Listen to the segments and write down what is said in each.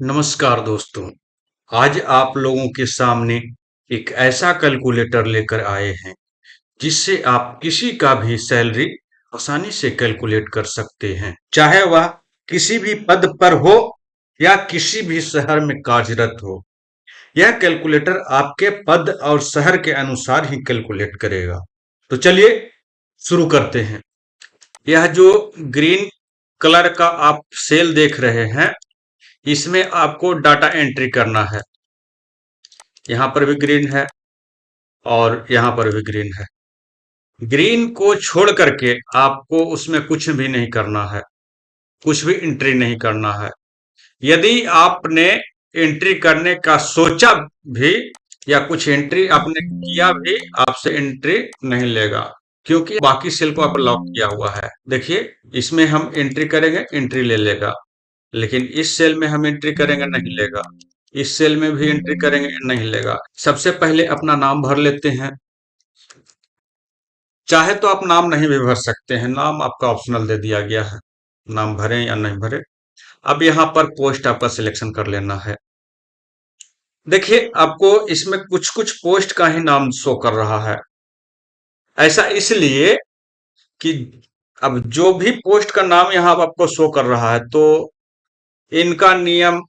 नमस्कार दोस्तों। आज आप लोगों के सामने एक ऐसा कैलकुलेटर लेकर आए हैं जिससे आप किसी का भी सैलरी आसानी से कैलकुलेट कर सकते हैं, चाहे वह किसी भी पद पर हो या किसी भी शहर में कार्यरत हो। यह कैलकुलेटर आपके पद और शहर के अनुसार ही कैलकुलेट करेगा। तो चलिए शुरू करते हैं। यह जो ग्रीन कलर का आप सेल देख रहे हैं, इसमें आपको डाटा एंट्री करना है। यहाँ पर भी ग्रीन है और यहाँ पर भी ग्रीन है। ग्रीन को छोड़ करके आपको उसमें कुछ भी नहीं करना है, कुछ भी एंट्री नहीं करना है। यदि आपने एंट्री करने का सोचा भी या कुछ एंट्री आपने किया भी, आपसे एंट्री नहीं लेगा, क्योंकि बाकी सेल को आप लॉक किया हुआ है। देखिए, इसमें हम एंट्री करेंगे, एंट्री ले लेगा, लेकिन इस सेल में हम एंट्री करेंगे, नहीं लेगा। इस सेल में भी एंट्री करेंगे, नहीं लेगा। सबसे पहले अपना नाम भर लेते हैं। चाहे तो आप नाम नहीं भी भर सकते हैं, नाम आपका ऑप्शनल दे दिया गया है, नाम भरें या नहीं भरें। अब यहाँ पर पोस्ट आपका सिलेक्शन कर लेना है। देखिए, आपको इसमें कुछ कुछ पोस्ट का ही नाम शो कर रहा है। ऐसा इसलिए कि अब जो भी पोस्ट का नाम यहाँ आपको शो कर रहा है, तो इनका नियम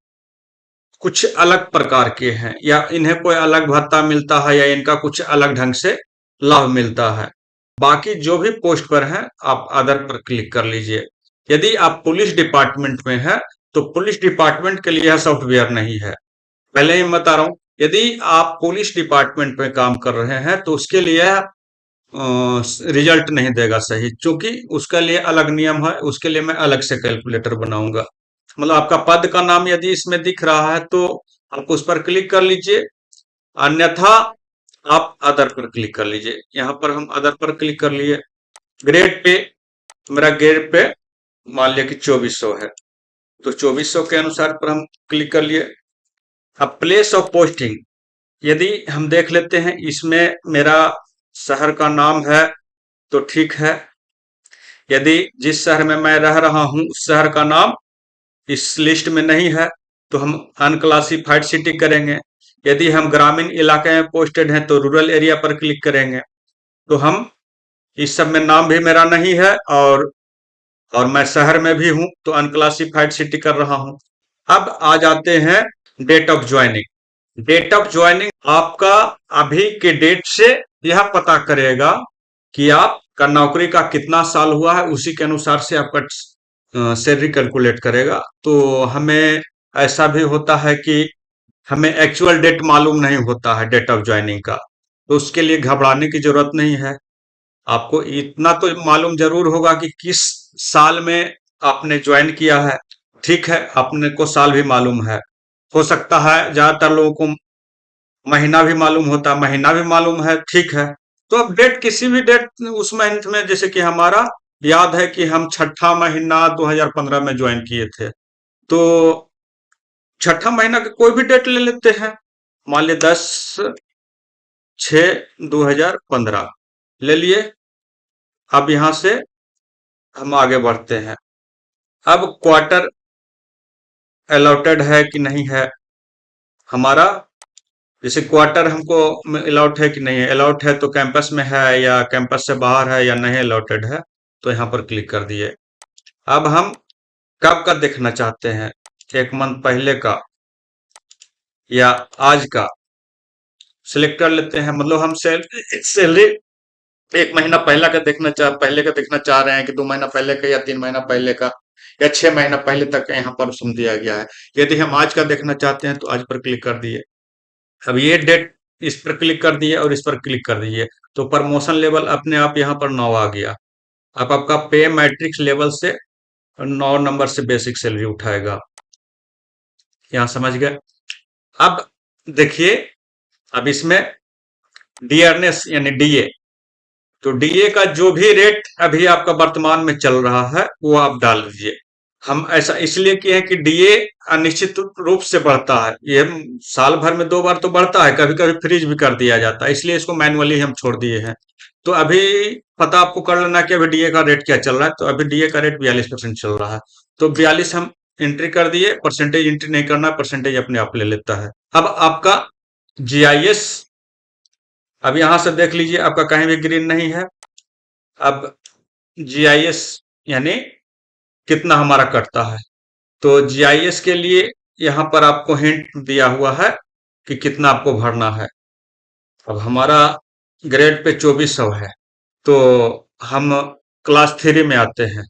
कुछ अलग प्रकार के हैं, या इन्हें कोई अलग भत्ता मिलता है, या इनका कुछ अलग ढंग से लाभ मिलता है। बाकी जो भी पोस्ट पर हैं, आप अदर पर क्लिक कर लीजिए। यदि आप पुलिस डिपार्टमेंट में हैं, तो पुलिस डिपार्टमेंट के लिए यह सॉफ्टवेयर नहीं है। पहले ही मैं बता रहा हूं, यदि आप पुलिस डिपार्टमेंट में काम कर रहे हैं तो उसके लिए रिजल्ट नहीं देगा सही, क्योंकि उसके लिए अलग नियम है। उसके लिए मैं अलग से कैलकुलेटर बनाऊंगा। मतलब आपका पद का नाम यदि इसमें दिख रहा है तो आप उस पर क्लिक कर लीजिए, अन्यथा आप अदर पर क्लिक कर लीजिए। यहाँ पर हम अदर पर क्लिक कर लिए। ग्रेड पे, मेरा ग्रेड पे मान लिया कि 2400 है, तो 2400 के अनुसार पर हम क्लिक कर लिए। अब प्लेस ऑफ पोस्टिंग यदि हम देख लेते हैं, इसमें मेरा शहर का नाम है तो ठीक है। यदि जिस शहर में मैं रह रहा हूं उस शहर का नाम इस लिस्ट में नहीं है, तो हम अनक्लासिफाइड सिटी करेंगे। यदि हम ग्रामीण इलाके में पोस्टेड हैं तो रूरल एरिया पर क्लिक करेंगे। तो हम इस सब में नाम भी मेरा नहीं है, और मैं शहर में भी हूं तो अनक्लासिफाइड सिटी कर रहा हूं। अब आ जाते हैं date of joining. Date of joining आपका अभी के डेट से यह पता करेगा कि आपका नौकरी का कितना साल हुआ है, उसी के अनुसार से आपका सैलरी कैलकुलेट करेगा। तो हमें ऐसा भी होता है कि हमें एक्चुअल डेट मालूम नहीं होता है डेट ऑफ ज्वाइनिंग का, तो उसके लिए घबराने की जरूरत नहीं है। आपको इतना तो मालूम जरूर होगा कि किस साल में आपने ज्वाइन किया है। ठीक है, अपने को साल भी मालूम है। हो सकता है ज्यादातर लोगों को महीना भी मालूम होता है, महीना भी मालूम है, ठीक है। तो अब डेट किसी भी डेट उस महीने में, जैसे कि हमारा याद है कि हम छठा महीना 2015 में ज्वाइन किए थे, तो छठा महीना का कोई भी डेट ले लेते हैं। मान लिया 10/6/2015 ले लिए। अब यहां से हम आगे बढ़ते हैं। अब क्वार्टर अलॉटेड है कि नहीं है हमारा, जैसे क्वार्टर हमको अलॉट है कि नहीं है। अलॉट है तो कैंपस में है या कैंपस से बाहर है, या नहीं अलॉटेड है तो यहाँ पर क्लिक कर दिए। अब हम कब का देखना चाहते हैं, एक मंथ पहले का या आज का सिलेक्ट कर लेते हैं। मतलब हम सैलरी एक महीना पहले का देखना चाह रहे हैं, कि 2 महीना पहले का, या 3 महीना पहले का, या 6 महीना पहले तक का यहाँ पर सुन दिया गया है। यदि हम आज का देखना चाहते हैं तो आज पर क्लिक कर दिए। अब ये डेट, इस पर क्लिक कर दिए और इस पर क्लिक कर दिए, तो प्रमोशन लेवल अपने आप यहाँ पर 9 आ गया। अब आपका पे मैट्रिक्स लेवल से 9 नंबर से बेसिक सैलरी उठाएगा। यहाँ समझ गए। अब देखिए, अब इसमें डियरनेस यानी डीए, तो डीए का जो भी रेट अभी आपका वर्तमान में चल रहा है वो आप डाल दीजिए। हम ऐसा इसलिए किए हैं कि डीए अनिश्चित रूप से बढ़ता है। ये साल भर में 2 बार तो बढ़ता है, कभी कभी फ्रीज भी कर दिया जाता है, इसलिए इसको मैनुअली हम छोड़ दिए हैं। तो अभी पता आपको कर लेना कि अभी डीए का रेट क्या चल रहा है। तो अभी डीए का रेट 42% चल रहा है, तो 42 हम एंट्री कर दिए, परसेंटेज एंट्री नहीं करना, परसेंटेज अपने आप ले लेता है। अब आपका जीआईएस, अब यहां से देख लीजिए आपका कहीं भी ग्रीन नहीं है। अब जीआईएस यानी कितना हमारा कटता है, तो जीआईएस के लिए यहाँ पर आपको हिंट दिया हुआ है कि कितना आपको भरना है। अब हमारा ग्रेड पे 2400 है, तो हम क्लास थ्री में आते हैं।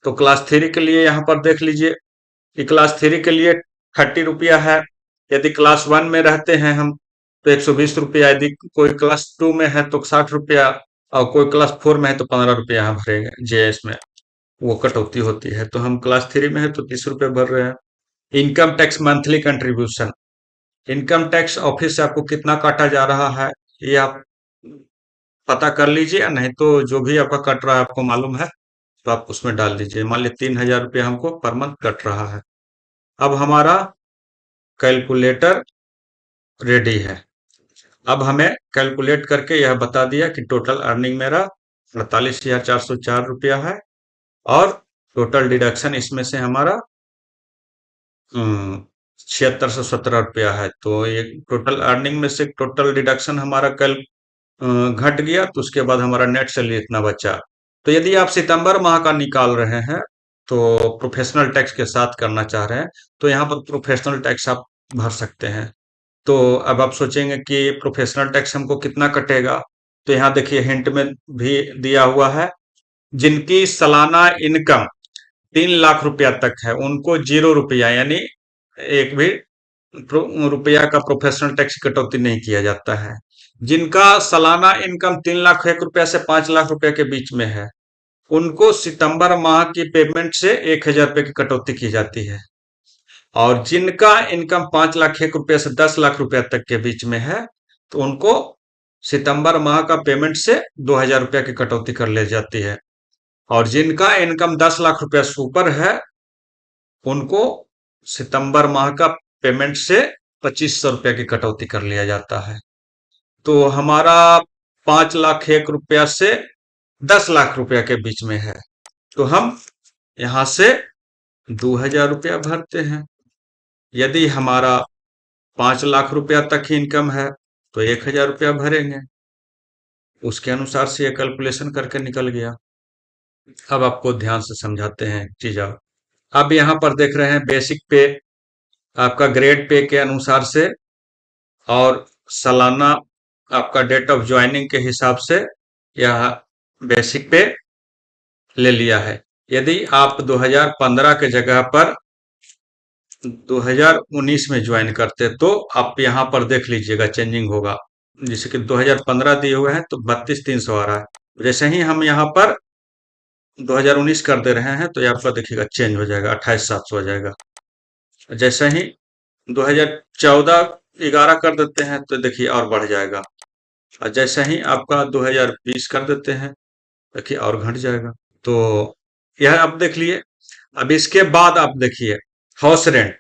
तो क्लास थ्री के लिए यहाँ पर देख लीजिए कि क्लास थ्री के लिए 30 रुपया है। यदि क्लास वन में रहते हैं हम तो 120 रुपया, यदि कोई क्लास टू में है तो 60 रुपया, और कोई क्लास फोर में है तो 15 रुपया यहाँ भरेंगे जेएस में, वो कटौती होती है। तो हम क्लास थ्री में है तो 30 रुपये भर रहे हैं। Income tax monthly contribution, income tax office से आपको कितना काटा जा रहा है ये आप पता कर लीजिए, नहीं तो जो भी आपका कट रहा है आपको मालूम है तो आप उसमें डाल दीजिए। मान लीजिए 3000 रुपया हमको पर मंथ कट रहा है। अब हमारा कैलकुलेटर रेडी है। अब हमें कैलकुलेट करके यह बता दिया कि टोटल अर्निंग मेरा 48,404 रुपया है, और टोटल डिडक्शन इसमें से हमारा 7617 रुपया है। तो ये टोटल अर्निंग में से टोटल डिडक्शन हमारा कल घट गया, तो उसके बाद हमारा नेट सैलरी इतना बचा। तो यदि आप सितंबर माह का निकाल रहे हैं, तो प्रोफेशनल टैक्स के साथ करना चाह रहे हैं, तो यहाँ पर प्रोफेशनल टैक्स आप भर सकते हैं। तो अब आप सोचेंगे कि प्रोफेशनल टैक्स हमको कितना कटेगा, तो यहाँ देखिए हिंट में भी दिया हुआ है। जिनकी सालाना इनकम 3 लाख रुपया तक है उनको 0 रुपया, यानी एक भी रुपया का प्रोफेशनल टैक्स कटौती नहीं किया जाता है। जिनका सालाना इनकम 3 लाख 1 रुपया से 5 लाख रुपया के बीच में है, उनको सितंबर माह की पेमेंट से 1,000 रुपये की कटौती की जाती है। और जिनका इनकम 5 लाख 1 रुपया से 10 लाख रुपया तक के बीच में है, तो उनको सितंबर माह का पेमेंट से 2,000 रुपया की कटौती कर ली जाती है। और जिनका इनकम 10 लाख रुपया से ऊपर है, उनको सितंबर माह का पेमेंट से 2500 रुपया की कटौती कर लिया जाता है। तो हमारा 5 लाख 1 रुपया से 10 लाख रुपया के बीच में है, तो हम यहाँ से 2,000 रुपया भरते हैं। यदि हमारा 5 लाख रुपया तक ही इनकम है तो 1,000 रुपया भरेंगे। उसके अनुसार से ये कैलकुलेशन करके निकल गया। अब आपको ध्यान से समझाते हैं चीज। अब यहाँ पर देख रहे हैं बेसिक पे आपका ग्रेड पे के अनुसार से, और सालाना आपका डेट ऑफ ज्वाइनिंग के हिसाब से यह बेसिक पे ले लिया है। यदि आप 2015 के जगह पर 2019 में ज्वाइन करते तो आप यहाँ पर देख लीजिएगा चेंजिंग होगा। जैसे कि 2015 दिए हुए हैं तो 32,300 आ रहा है। जैसे ही हम यहाँ पर 2019 कर दे रहे हैं तो ये आपका देखिएगा चेंज हो जाएगा, 28,700 हो जाएगा। जैसे ही 2014-11 कर देते हैं तो देखिए और बढ़ जाएगा, और जैसे ही आपका 2020 कर देते हैं देखिए और घट जाएगा। तो यह आप देख लिए। अब इसके बाद आप देखिए हाउस रेंट।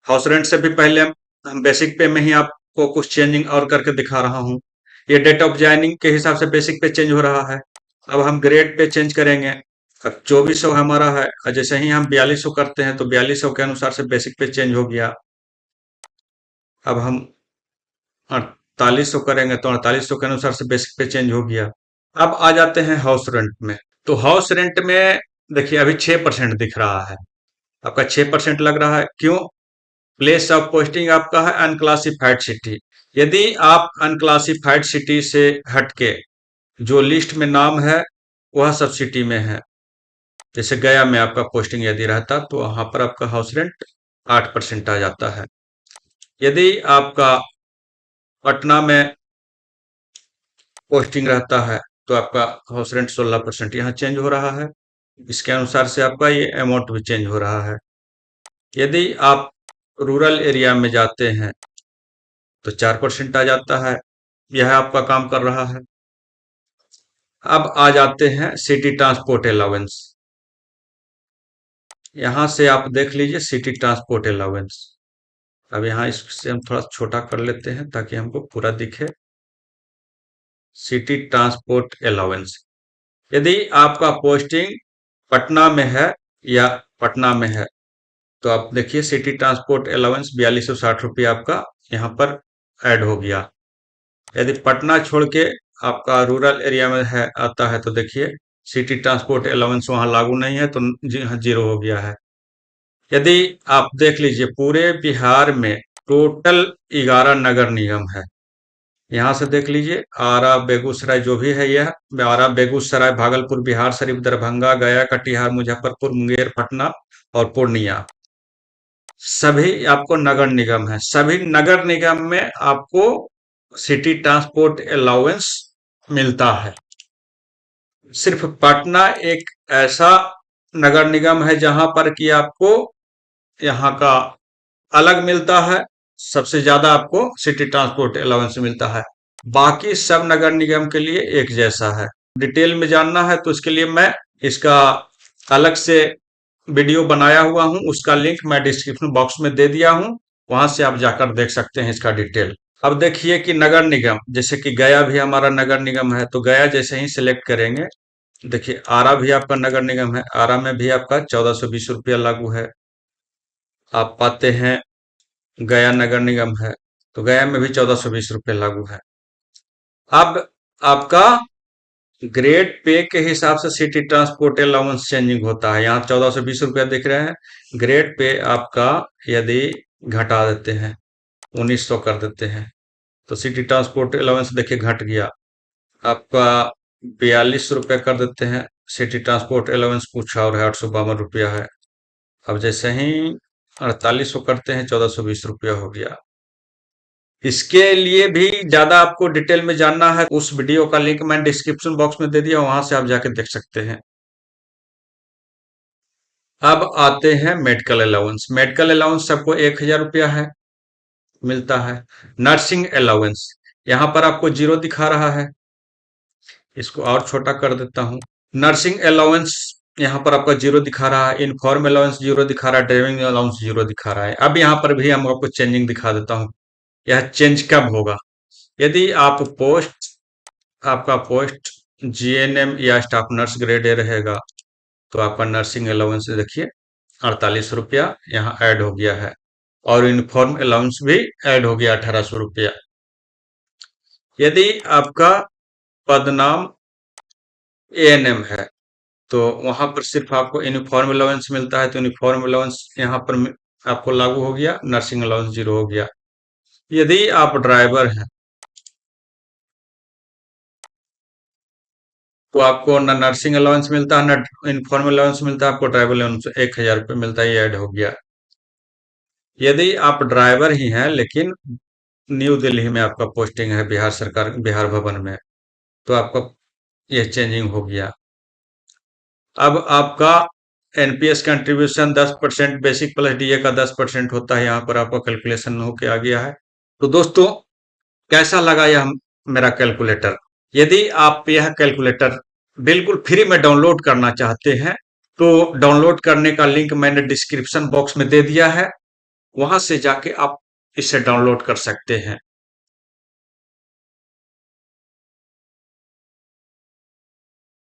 हाउस रेंट से भी पहले हम बेसिक पे में ही आपको कुछ चेंजिंग और करके दिखा रहा हूँ। ये डेट ऑफ ज्वाइनिंग के हिसाब से बेसिक पे चेंज हो रहा है। अब हम ग्रेड पे चेंज करेंगे। अब 2400 हमारा है, और जैसे ही हम 4200 करते हैं तो 4200 के अनुसार से बेसिक पे चेंज हो गया। अब हम 4800 करेंगे तो 4800 के अनुसार से बेसिक पे चेंज हो गया। अब आ जाते हैं हाउस रेंट में। तो हाउस रेंट में देखिए अभी 6% दिख रहा है, आपका 6% लग रहा है। क्यों? प्लेस ऑफ पोस्टिंग आपका है अनक्लासिफाइड सिटी। यदि आप अनक्लासिफाइड सिटी से हटके जो लिस्ट में नाम है वह सब सिटी में है, जैसे गया में आपका पोस्टिंग यदि रहता तो वहां पर आपका हाउस रेंट 8% आ जाता है। यदि आपका पटना में पोस्टिंग रहता है तो आपका हाउस रेंट 16% यहाँ चेंज हो रहा है। इसके अनुसार से आपका ये अमाउंट भी चेंज हो रहा है। यदि आप रूरल एरिया में जाते हैं तो 4% आ जाता है, यह आपका काम कर रहा है। अब आ जाते हैं सिटी ट्रांसपोर्ट अलाउंस। यहाँ से आप देख लीजिए सिटी ट्रांसपोर्ट अलाउंस। अब यहाँ इससे हम थोड़ा छोटा कर लेते हैं ताकि हमको पूरा दिखे। सिटी ट्रांसपोर्ट अलाउंस, यदि आपका पोस्टिंग पटना में है या पटना में है, तो आप देखिए सिटी ट्रांसपोर्ट अलाउंस 4260 रुपया आपका यहाँ पर ऐड हो गया। यदि पटना छोड़ के आपका रूरल एरिया में है आता है, तो देखिए सिटी ट्रांसपोर्ट अलाउंस वहां लागू नहीं है, तो जी हाँ, जीरो हो गया है। यदि आप देख लीजिए पूरे बिहार में टोटल 11 नगर निगम है। यहाँ से देख लीजिए आरा बेगूसराय जो भी है, यह आरा बेगूसराय भागलपुर बिहार शरीफ दरभंगा गया कटिहार मुजफ्फरपुर मुंगेर पटना और पूर्णिया, सभी आपको नगर निगम है। सभी नगर निगम में आपको सिटी ट्रांसपोर्ट अलाउंस मिलता है। सिर्फ पटना एक ऐसा नगर निगम है जहां पर कि आपको यहाँ का अलग मिलता है, सबसे ज्यादा आपको सिटी ट्रांसपोर्ट अलाउंस मिलता है। बाकी सब नगर निगम के लिए एक जैसा है। डिटेल में जानना है तो इसके लिए मैं इसका अलग से वीडियो बनाया हुआ हूं, उसका लिंक मैं डिस्क्रिप्शन बॉक्स में दे दिया हूं, वहां से आप जाकर देख सकते हैं इसका डिटेल। अब देखिए कि नगर निगम जैसे कि गया भी हमारा नगर निगम है, तो गया जैसे ही सिलेक्ट करेंगे, देखिए आरा भी आपका नगर निगम है, आरा में भी आपका 1420 रुपया लागू है। आप पाते हैं गया नगर निगम है, तो गया में भी 1420 रुपये लागू है। अब आपका ग्रेड पे के हिसाब से सिटी ट्रांसपोर्ट अलाउंस चेंजिंग होता है। यहाँ 1420 रुपया दिख रहे हैं, ग्रेड पे आपका यदि घटा देते हैं 1900 कर देते हैं, तो सिटी ट्रांसपोर्ट अलाउंस देखिए घट गया आपका 42 रुपया कर देते हैं। सिटी ट्रांसपोर्ट अलाउंस कुछ और है, 852 रुपया है। अब जैसे ही 4800 करते हैं 1420 रुपया हो गया। इसके लिए भी ज्यादा आपको डिटेल में जानना है, उस वीडियो का लिंक मैं डिस्क्रिप्शन बॉक्स में दे दिया, वहां से आप जाके देख सकते हैं। अब आते हैं मेडिकल अलाउंस। मेडिकल अलाउंस सबको 1000 रुपया है, मिलता है। नर्सिंग अलाउंस यहाँ पर आपको जीरो दिखा रहा है, इसको और छोटा कर देता हूँ। नर्सिंग अलाउंस यहाँ पर आपका जीरो दिखा रहा है, इनफॉर्म अलाउंस जीरो दिखा रहा है, ड्राइविंग अलाउंस जीरो दिखा रहा है। अब यहाँ पर भी हम आपको चेंजिंग दिखा देता हूँ, यह चेंज कब होगा। यदि आप आपका पोस्ट जीएनएम या स्टाफ नर्स ग्रेड ए रहेगा, तो आपका नर्सिंग अलाउंस देखिए 48 रुपया यहाँ ऐड हो गया है, और यूनिफॉर्म अलाउंस भी ऐड हो गया 1800 रुपया। यदि आपका पदनाम एएनएम है, तो वहां पर सिर्फ आपको यूनिफॉर्म अलाउंस मिलता है, तो यूनिफॉर्म अलाउंस यहाँ पर आपको लागू हो गया, नर्सिंग अलाउंस जीरो हो गया। यदि आप ड्राइवर हैं, तो आपको ना नर्सिंग अलाउंस मिलता है, ना इनफॉर्म अलाउंस मिलता है, आपको ड्राइवर अलाउंस 1000 रुपये मिलता है, ये ऐड हो गया। यदि आप ड्राइवर ही हैं लेकिन न्यू दिल्ली में आपका पोस्टिंग है बिहार सरकार बिहार भवन में, तो आपका ये चेंजिंग हो गया। अब आपका NPS contribution 10% basic plus DA का 10% होता है, यहाँ पर आपका कैलकुलेशन होके आ गया है। तो दोस्तों, कैसा लगा यह मेरा कैलकुलेटर? यदि आप यह कैलकुलेटर बिल्कुल फ्री में डाउनलोड करना चाहते हैं, तो डाउनलोड करने का लिंक मैंने डिस्क्रिप्शन बॉक्स में दे दिया है, वहां से जाके आप इसे डाउनलोड कर सकते हैं।